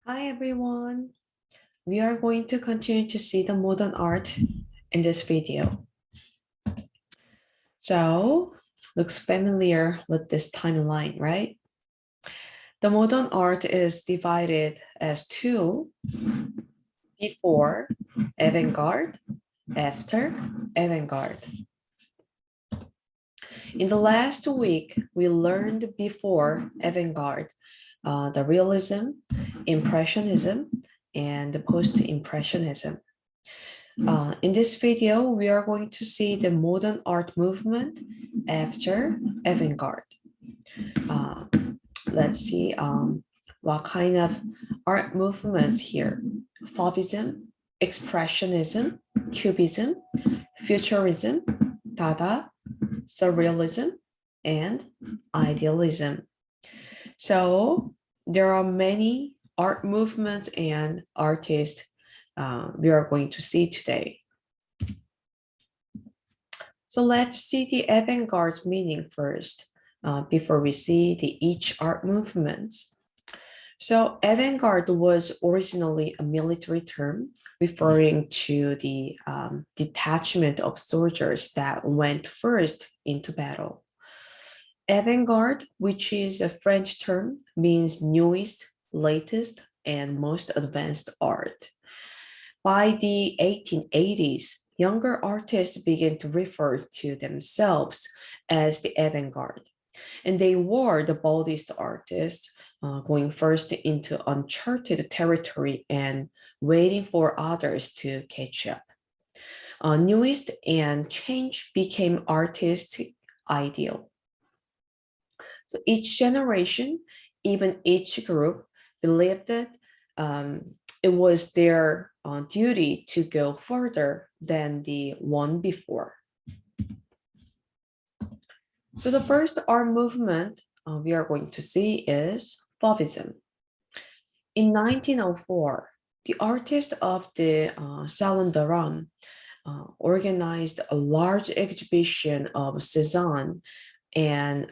Hi everyone. We are going to continue to see the modern art in this video. So, looks familiar with this timeline, right? The modern art is divided as two: before avant-garde, after avant-garde. In the last week, we learned before avant-garde, the realism, impressionism, and the post-impressionism. In this video, we are going to see the modern art movement after avant-garde. Uh, let's see what kind of art movements here. Fauvism, Expressionism, Cubism, Futurism, Dada, Surrealism, and Idealism. So there are many art movements and artists we are going to see today. So let's see the avant-garde's meaning first before we see each art movements. So avant-garde was originally a military term referring to the detachment of soldiers that went first into battle. Avant-garde, which is a French term, means newest, latest, and most advanced art. By the 1880s, younger artists began to refer to themselves as the avant-garde, and they were the boldest artists, going first into uncharted territory and waiting for others to catch up. Newest and change became artists' ideal. So each generation, even each group, believed that it was their duty to go further than the one before. So the first art movement we are going to see is Fauvism. In 1904, the artists of the Salon d'Aran organized a large exhibition of Cézanne and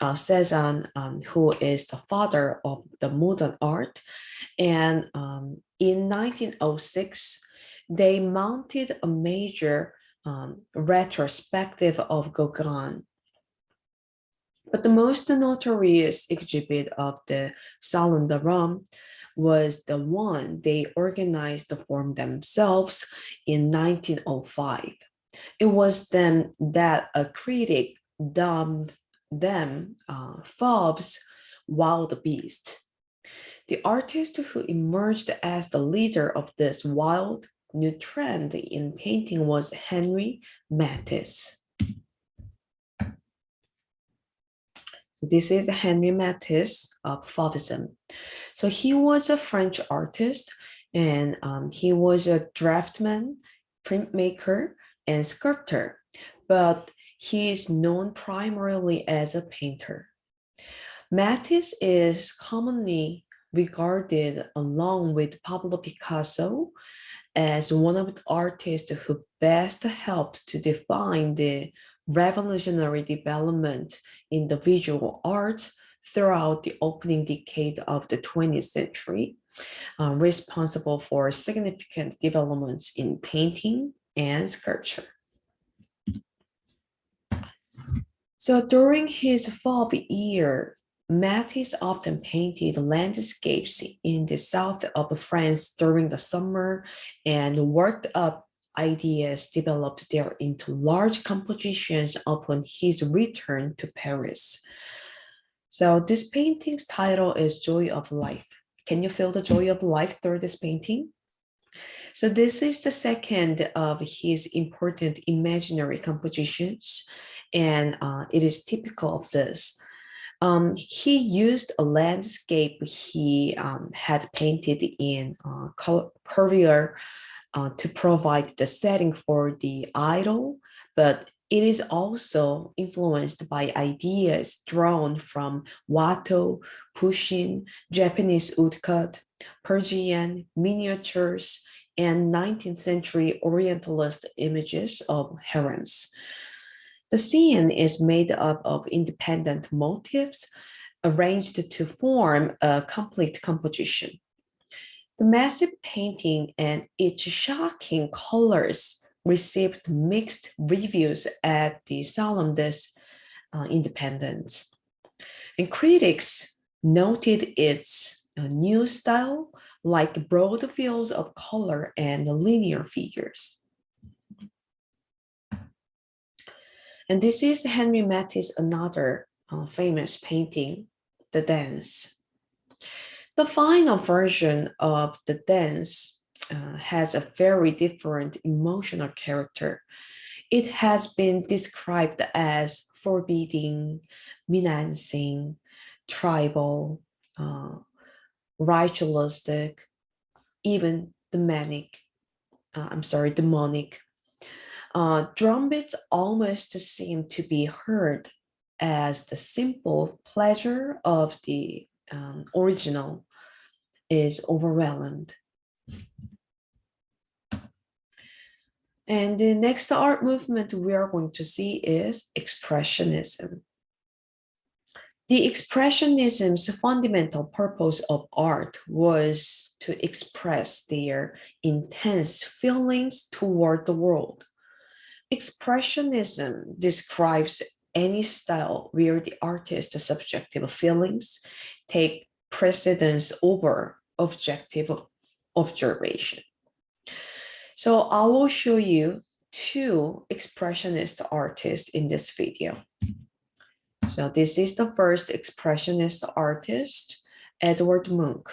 Cézanne, who is the father of the modern art. And in 1906, they mounted a major retrospective of Gauguin. But the most notorious exhibit of the Salon d'Aran was the one they organized for themselves in 1905. It was then that a critic dubbed them Fauves wild beasts. The artist who emerged as the leader of this wild new trend in painting was Henri Matisse. So this is Henri Matisse of Fauvism. So he was a French artist, and he was a draftsman, printmaker, and sculptor, but he is known primarily as a painter. Matisse is commonly regarded, along with Pablo Picasso, as one of the artists who best helped to define the revolutionary development in the visual arts throughout the opening decade of the 20th century, responsible for significant developments in painting and sculpture. So during his 5 year, Matisse often painted landscapes in the south of France during the summer and worked up ideas developed there into large compositions upon his return to Paris. So this painting's title is Joy of Life. Can you feel the joy of life through this painting? So this is the second of his important imaginary compositions, and it is typical of this. He used a landscape he had painted in Korea to provide the setting for the idol, but it is also influenced by ideas drawn from Watteau, Pushkin, Japanese woodcut, Persian miniatures, and 19th century Orientalist images of harems. The scene is made up of independent motifs arranged to form a complete composition. The massive painting and its shocking colors received mixed reviews at the Solemnist Independence. And critics noted its new style, like broad fields of color and linear figures. And this is Henri Matisse' another famous painting, The Dance. The final version of The Dance has a very different emotional character. It has been described as forbidding, menacing, tribal, ritualistic, even demonic. Drum beats almost seem to be heard as the simple pleasure of the original is overwhelmed. And the next art movement we are going to see is Expressionism. The Expressionism's fundamental purpose of art was to express their intense feelings toward the world. Expressionism describes any style where the artist's subjective feelings take precedence over objective observation. So I will show you two expressionist artists in this video. So this is the first expressionist artist, Edvard Munch.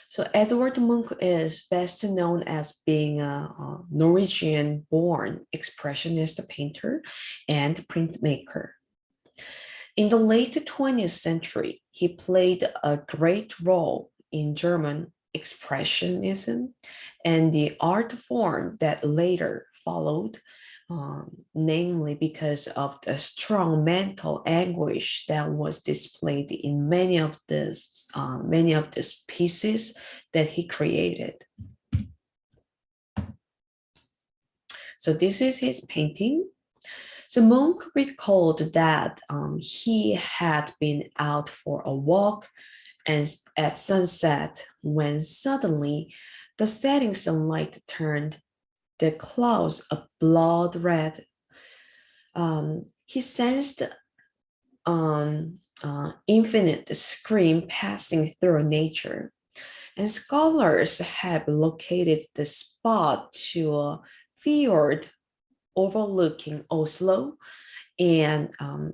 So Edvard Munch is best known as being a Norwegian-born expressionist painter and printmaker. In the late 20th century, he played a great role in German Expressionism and the art form that later followed, namely because of the strong mental anguish that was displayed in many of these pieces that he created. So this is his painting. So Munch recalled that he had been out for a walk and at sunset when suddenly the setting sunlight turned the clouds a blood red. He sensed infinite scream passing through nature, and scholars have located the spot to a fjord overlooking Oslo and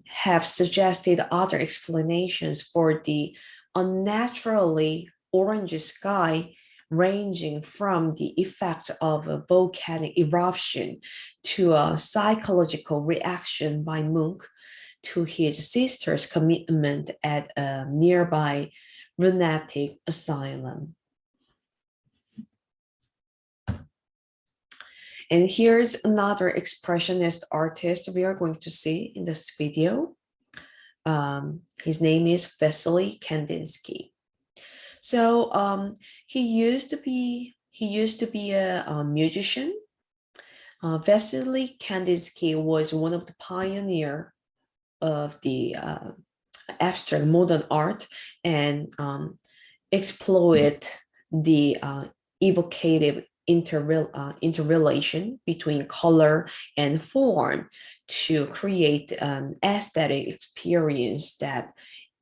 have suggested other explanations for the unnaturally orange sky, ranging from the effects of a volcanic eruption to a psychological reaction by Munch to his sister's commitment at a nearby lunatic asylum. And here's another expressionist artist we are going to see in this video. His name is Vasily Kandinsky. So he used to be a musician. Vasily Kandinsky was one of the pioneers of the abstract modern art and exploit the evocative interrelation between color and form to create an aesthetic experience that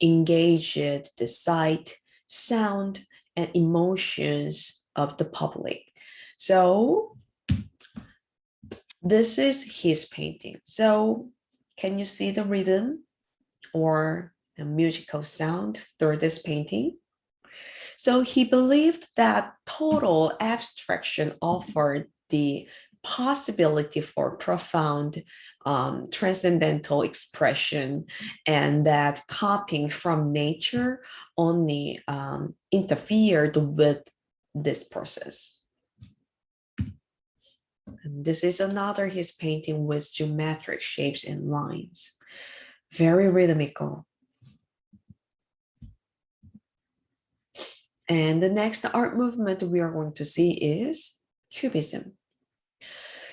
engaged the sight, sound, and emotions of the public. So this is his painting. So can you see the rhythm or the musical sound through this painting? So he believed that total abstraction offered the possibility for profound transcendental expression, and that copying from nature only interfered with this process. And this is another his painting with geometric shapes and lines, very rhythmical. And the next art movement we are going to see is Cubism.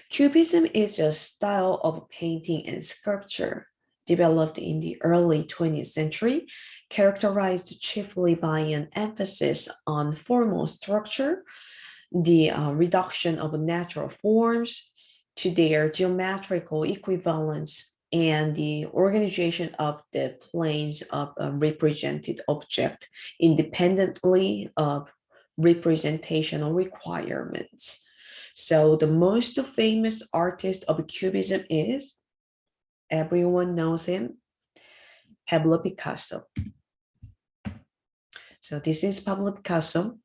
Cubism is a style of painting and sculpture developed in the early 20th century, characterized chiefly by an emphasis on formal structure, the reduction of natural forms to their geometrical equivalence, and the organization of the planes of a represented object independently of representational requirements. So the most famous artist of Cubism is, everyone knows him, Pablo Picasso. So this is Pablo Picasso.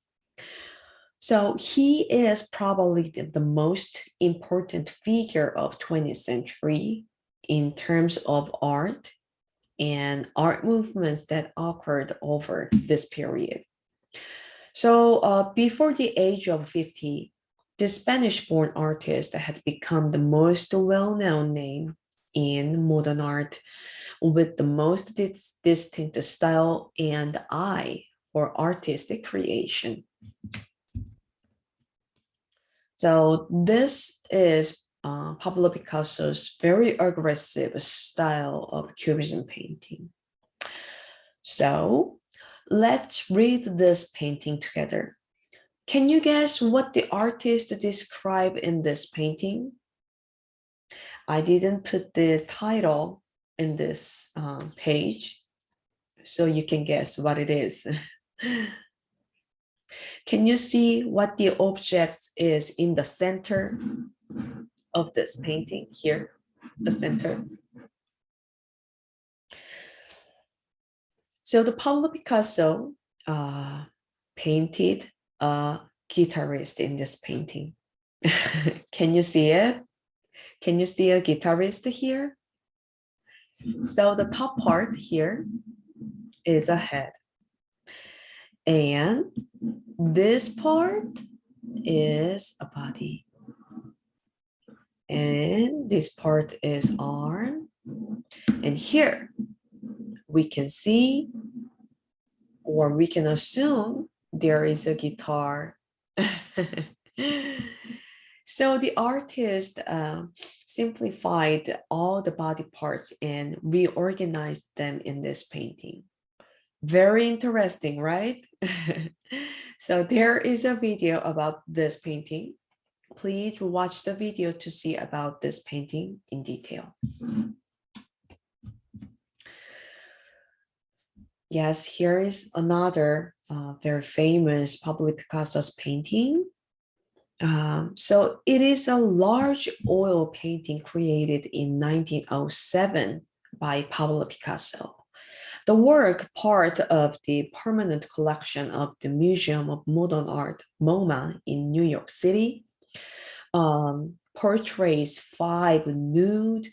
So he is probably the most important figure of 20th century in terms of art and art movements that occurred over this period. So before the age of 50, the Spanish-born artist had become the most well-known name in modern art, with the most distinct style and eye for artistic creation. So this is Pablo Picasso's very aggressive style of Cubism painting. So let's read this painting together. Can you guess what the artist described in this painting? I didn't put the title in this page, so you can guess what it is. Can you see what the object is in the center of this painting here, the center? So the Pablo Picasso painted a guitarist in this painting. Can you see it? Can you see a guitarist here? So the top part here is a head. And this part is a body. And this part is arm. And here we can see, or we can assume, there is a guitar. So the artist simplified all the body parts and reorganized them in this painting. Very interesting, right? So there is a video about this painting. Please watch the video to see about this painting in detail. Yes, here is another very famous Pablo Picasso's painting. So it is a large oil painting created in 1907 by Pablo Picasso. The work, part of the permanent collection of the Museum of Modern Art, MoMA, in New York City, portrays 5 nude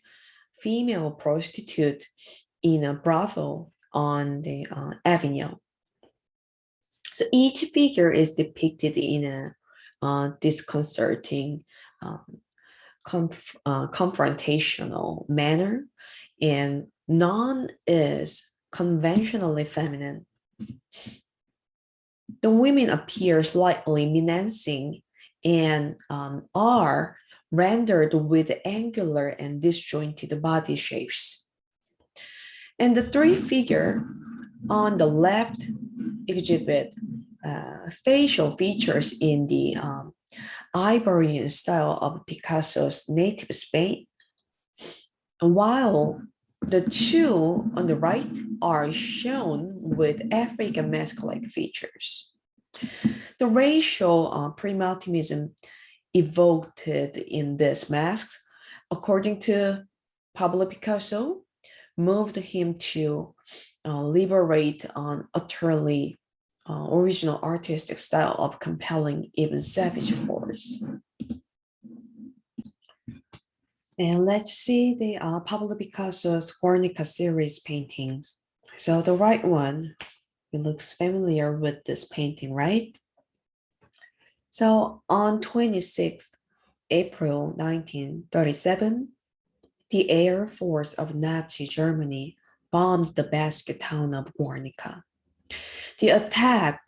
female prostitutes in a brothel on the Avenue. So each figure is depicted in a disconcerting, confrontational manner, and none is conventionally feminine. The women appear slightly menacing and are rendered with angular and disjointed body shapes. And the 3 figures on the left exhibit facial features in the Iberian style of Picasso's native Spain, while the 2 on the right are shown with African mask-like features. The racial primitivism evoked in these masks, according to Pablo Picasso, moved him to liberate an utterly original artistic style of compelling, even savage force. And let's see the Pablo Picasso's Guernica series paintings. So the right one, it looks familiar with this painting, right? So on 26th April 1937, the Air Force of Nazi Germany bombed the Basque town of Guernica. The attack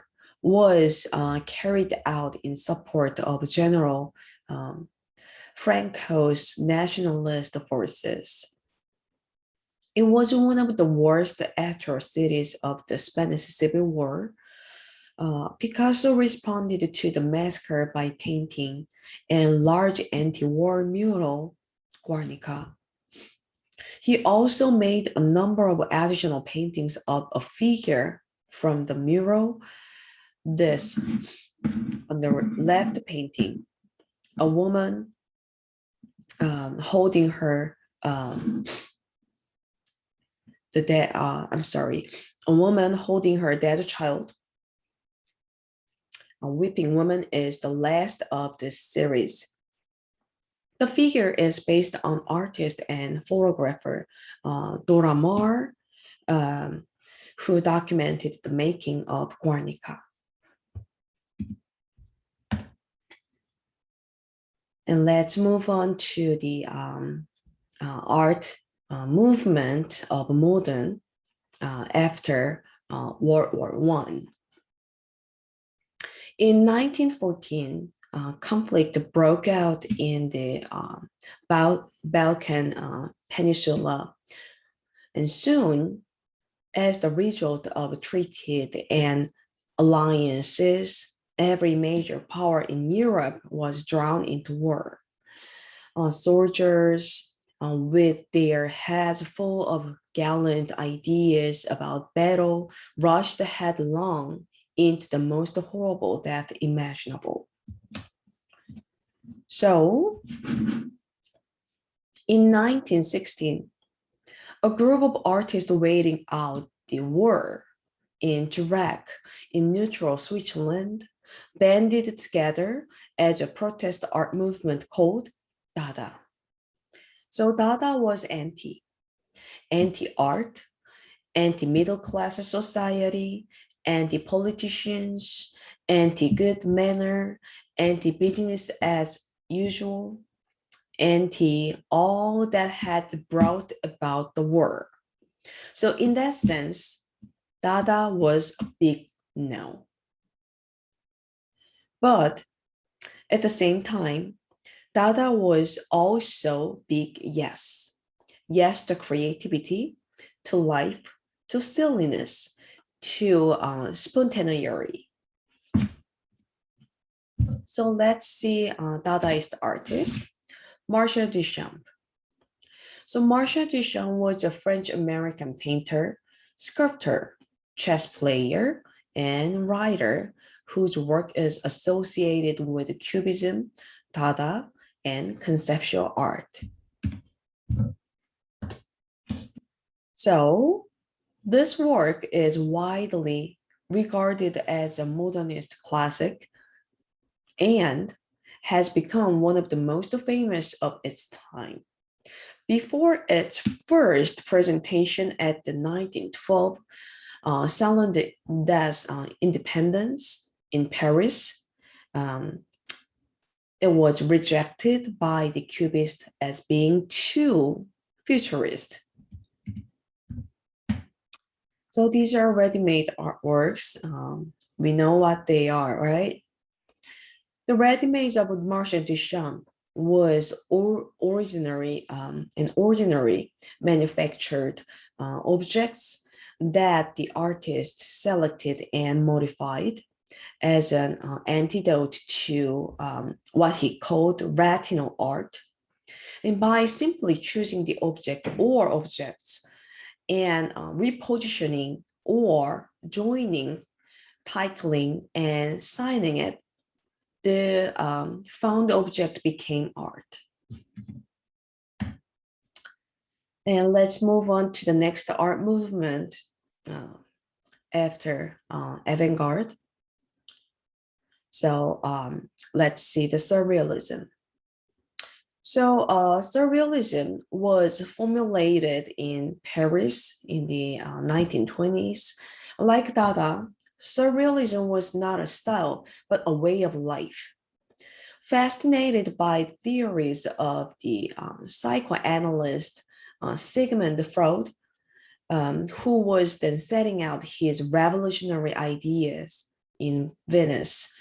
was carried out in support of General Franco's nationalist forces. It was one of the worst atrocities of the Spanish Civil War. Picasso responded to the massacre by painting a large anti-war mural, Guernica. He also made a number of additional paintings of a figure from the mural. This, on the left painting, a woman holding her a woman holding her dead child. A weeping woman is the last of this series. The figure is based on artist and photographer Dora Maar, who documented the making of Guernica. And let's move on to the art movement of modern after World War I. In 1914, conflict broke out in the Balkan Peninsula, and soon, as the result of treaties and alliances, every major power in Europe was drawn into war. Soldiers with their heads full of gallant ideas about battle rushed headlong into the most horrible death imaginable. So, in 1916, a group of artists waiting out the war in Jurek, in neutral Switzerland, banded together as a protest art movement called Dada. So Dada was anti-art, anti-middle-class society, anti-politicians, anti-good manner, anti-business as usual, anti-all that had brought about the war. So in that sense, Dada was a big no. But at the same time, Dada was also big yes. Yes to creativity, to life, to silliness, to spontaneity. So let's see Dadaist artist, Marcel Duchamp. So Marcel Duchamp was a French-American painter, sculptor, chess player, and writer whose work is associated with Cubism, Dada, and conceptual art. So this work is widely regarded as a modernist classic and has become one of the most famous of its time. Before its first presentation at the 1912 Salon des Indépendance in Paris, it was rejected by the Cubists as being too futurist. So these are ready-made artworks. We know what they are, right? The ready-mades of Marcel Duchamp was ordinary manufactured objects that the artist selected and modified as an antidote to what he called retinal art. And by simply choosing the object or objects and repositioning or joining, titling, and signing it, the found object became art. And let's move on to the next art movement after avant-garde. So let's see the Surrealism. So Surrealism was formulated in Paris in the 1920s. Like Dada, Surrealism was not a style, but a way of life. Fascinated by theories of the psychoanalyst Sigmund Freud, who was then setting out his revolutionary ideas in Venice,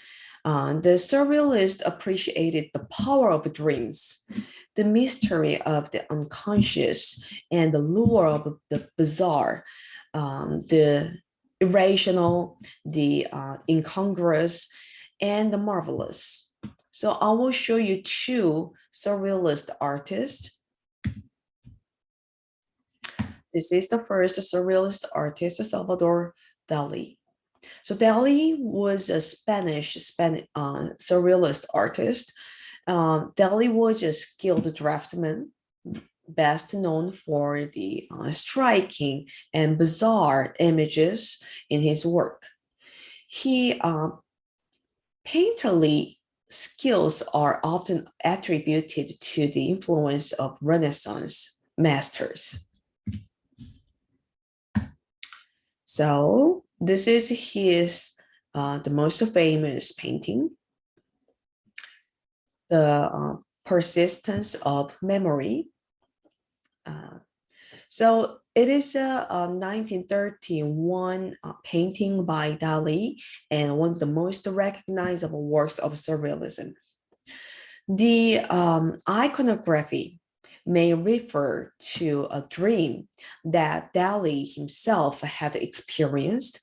the Surrealists appreciated the power of dreams, the mystery of the unconscious and the lure of the bizarre, the irrational, the incongruous, and the marvelous. So I will show you two surrealist artists. This is the first surrealist artist, Salvador Dali. So Dali was a Spanish surrealist artist. Dali was a skilled draftsman, best known for the striking and bizarre images in his work. He painterly skills are often attributed to the influence of Renaissance masters. So this is his the most famous painting, the persistence of memory. So it is a 1931 painting by Dali and one of the most recognizable works of surrealism. The iconography may refer to a dream that Dali himself had experienced,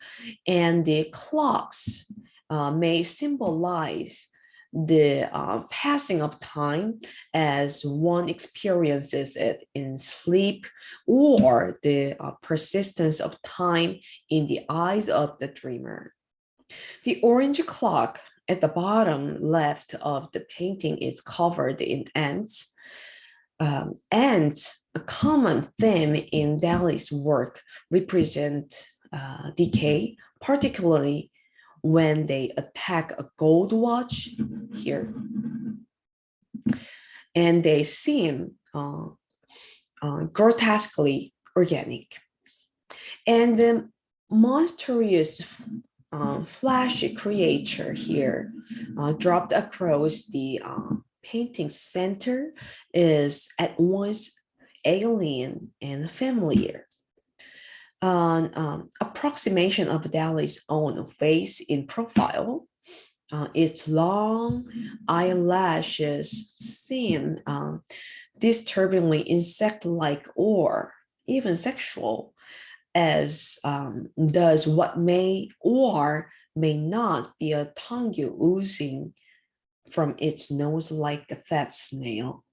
and the clocks may symbolize the passing of time as one experiences it in sleep, or the persistence of time in the eyes of the dreamer. The orange clock at the bottom left of the painting is covered in ants. Ants, a common theme in Dali's work, represent decay, particularly when they attack a gold watch here. And they seem grotesquely organic. And the monstrous flashy creature here dropped across the painting center is at once alien and familiar. An approximation of Dali's own face in profile, its long eyelashes seem disturbingly insect-like or even sexual, as does what may or may not be a tongue oozing from its nose like a fat snail.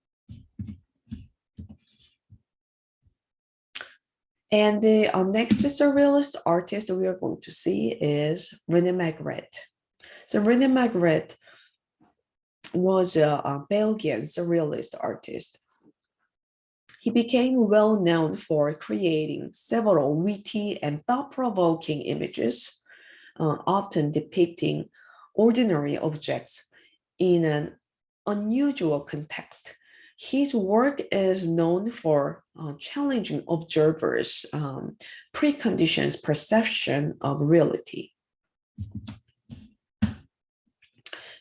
And the next surrealist artist we are going to see is René Magritte. So René Magritte was a Belgian surrealist artist. He became well known for creating several witty and thought-provoking images, often depicting ordinary objects in an unusual context. His work is known for challenging observers' preconditions perception of reality.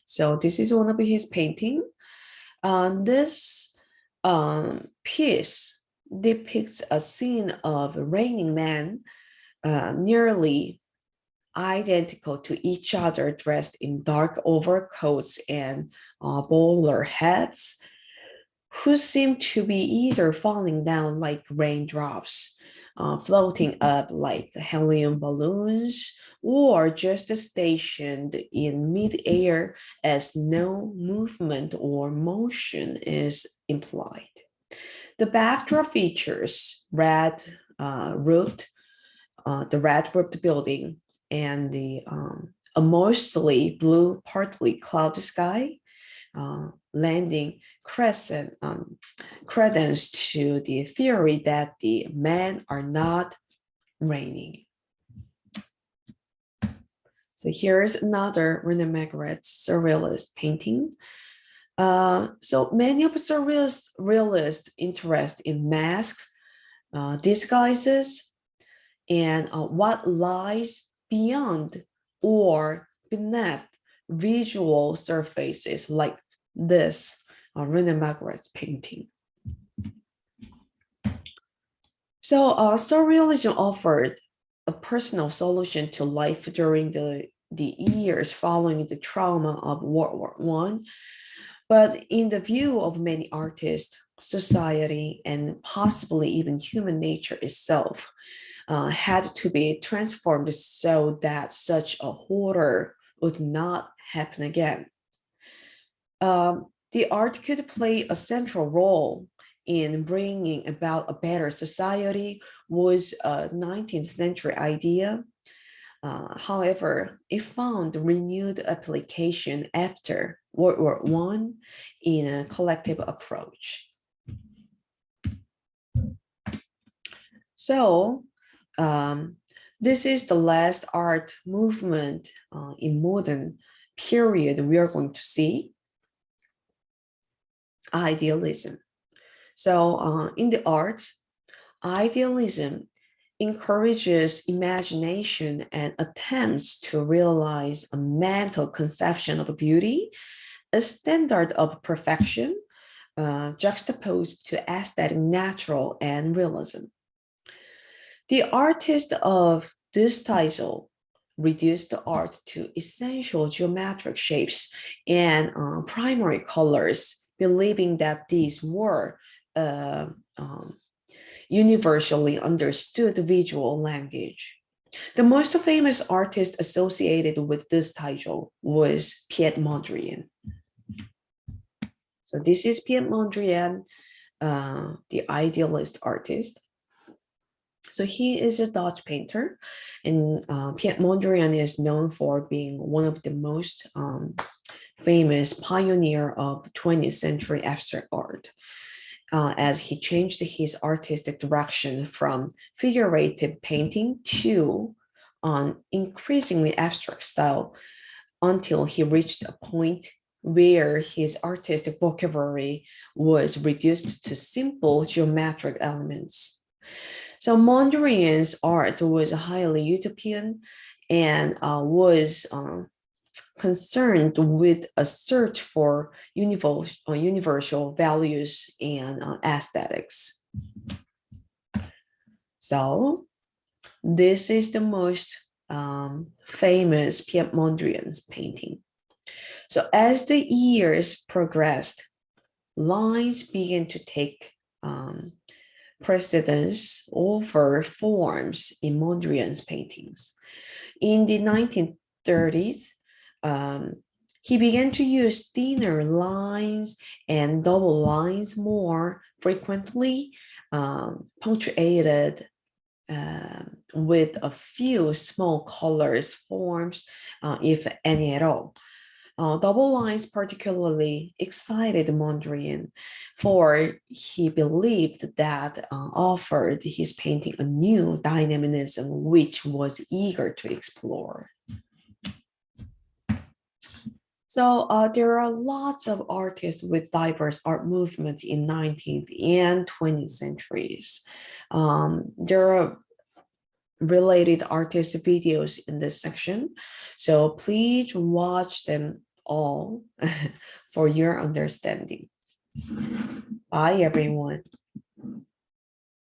So this is one of his painting. This piece depicts a scene of raining men nearly identical to each other, dressed in dark overcoats and bowler hats, who seem to be either falling down like raindrops, floating up like helium balloons, or just stationed in midair as no movement or motion is implied. The backdrop features the red roofed building and the a mostly blue, partly cloudy sky, lending credence to the theory that the men are not raining. So here's another René Magritte's surrealist painting. So many of surrealist interest in masks, disguises, and what lies beyond or beneath visual surfaces like this René Magritte's painting. So surrealism offered a personal solution to life during the years following the trauma of World War I. But in the view of many artists, society, and possibly even human nature itself had to be transformed so that such a horror would not happen again. The art could play a central role in bringing about a better society was a 19th century idea. However, it found renewed application after World War I in a collective approach. So, this is the last art movement in modern period we are going to see, idealism. So in the arts, idealism encourages imagination and attempts to realize a mental conception of beauty, a standard of perfection, juxtaposed to aesthetic, natural, and realism. The artist of this title reduced the art to essential geometric shapes and primary colors, believing that these were uh, um, universally understood visual language. The most famous artist associated with this title was Piet Mondrian. So this is Piet Mondrian, the idealist artist. So he is a Dutch painter, and Piet Mondrian is known for being one of the most famous pioneer of 20th century abstract art, as he changed his artistic direction from figurative painting to an increasingly abstract style until he reached a point where his artistic vocabulary was reduced to simple geometric elements. So Mondrian's art was highly utopian and was concerned with a search for universal values and aesthetics. So this is the most famous Piet Mondrian's painting. So as the years progressed, lines began to take precedence over forms in Mondrian's paintings. In the 1930s, he began to use thinner lines and double lines more frequently, punctuated with a few small colors, forms, if any at all. Double lines particularly excited Mondrian, for he believed that offered his painting a new dynamism which was eager to explore. So there are lots of artists with diverse art movement in 19th and 20th centuries. There are related artist videos in this section, so please watch them all for your understanding. Bye, everyone.